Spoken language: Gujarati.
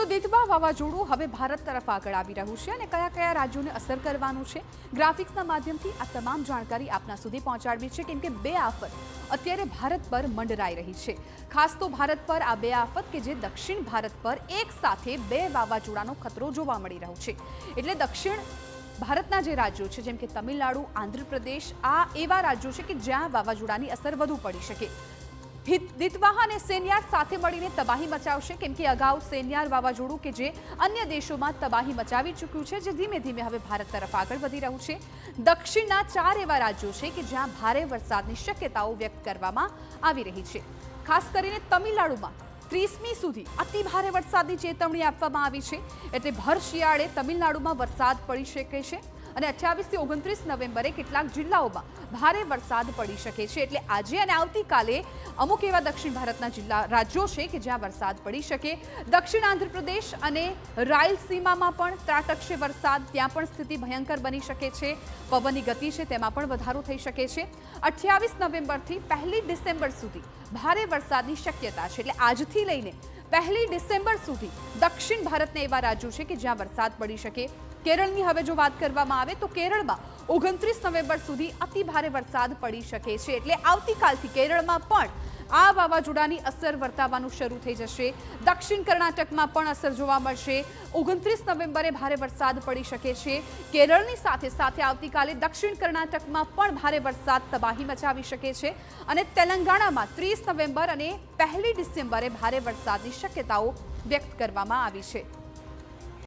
તો દિતવા વાવાઝોડું હવે ભારત તરફ આગળ આવી રહ્યું છે અને કયા કયા રાજ્યોને અસર કરવાનું છે ગ્રાફિક્સના માધ્યમથી આ તમામ જાણકારી આપના સુધી પહોંચાડવી છે કેમ કે બે આફત અત્યારે ભારત પર મંડરાઈ રહી છે। ખાસ તો ભારત પર આ બે આફત કે જે દક્ષિણ ભારત પર એક સાથે બે વાવાઝોડાનો ખતરો જોવા મળી રહ્યો છે। એટલે દક્ષિણ ભારતના જે રાજ્યો છે જેમ કે તમિલનાડુ, આંધ્રપ્રદેશ આ એવા રાજ્યો છે કે જ્યાં વાવાઝોડાની અસર વધુ પડી શકે। દિતવા અને સેન્યાર સાથે મળીને તબાહી મચાવશે કેમ કે અગાઉ સેન્યાર વાવાઝોડું કે જે અન્ય દેશોમાં તબાહી મચાવી ચૂક્યું છે જે ધીમે ધીમે હવે ભારત તરફ આગળ વધી રહ્યું છે। દક્ષિણના 4 એવા રાજ્યો છે કે જ્યાં ભારે વરસાદની શક્યતાઓ વ્યક્ત કરવામાં આવી રહી છે। ખાસ કરીને તમિલનાડુમાં 30મી સુધી અતિ ભારે વરસાદની ચેતવણી આપવામાં આવી છે। એટલે ભર શિયાળે તમિલનાડુમાં વરસાદ પડી શકે છે અને 28 થી 29 નવેમ્બરે કેટલાક જિલ્લાઓમાં ભારે વરસાદ પડી શકે છે। એટલે આજે અને આવતીકાલે અમુક એવા દક્ષિણ ભારતના રાજ્યો છે કે જ્યાં વરસાદ પડી શકે। દક્ષિણ આંધ્રપ્રદેશ અને રાયલસીમામાં પણ ત્રાટકશે વરસાદ, ત્યાં પણ સ્થિતિ ભયંકર બની શકે છે। પવનની ગતિ છે તેમાં પણ વધારો થઈ શકે છે। 28 નવેમ્બરથી 1 ડિસેમ્બર સુધી ભારે વરસાદની શક્યતા છે। એટલે આજથી લઈને 1 ડિસેમ્બર સુધી દક્ષિણ ભારતના એવા રાજ્યો છે કે જ્યાં વરસાદ પડી શકે। કેરળની હવે જો વાત કરવામાં આવે તો કેરળમાં 29 નવેમ્બર સુધી અતિ ભારે વરસાદ પડી શકે છે। એટલે આવતીકાલથી કેરળમાં પણ આ વાવાઝોડાની અસર વર્તાવાનું શરૂ થઈ જશે। દક્ષિણ કર્ણાટકમાં પણ અસર જોવા મળશે। 29 નવેમ્બરે ભારે વરસાદ પડી શકે છે। કેરળની સાથે સાથે આવતીકાલે દક્ષિણ કર્ણાટકમાં પણ ભારે વરસાદ તબાહી મચાવી શકે છે અને તેલંગાણામાં 30 નવેમ્બર અને 1 ડિસેમ્બરે ભારે વરસાદની શક્યતાઓ વ્યક્ત કરવામાં આવી છે।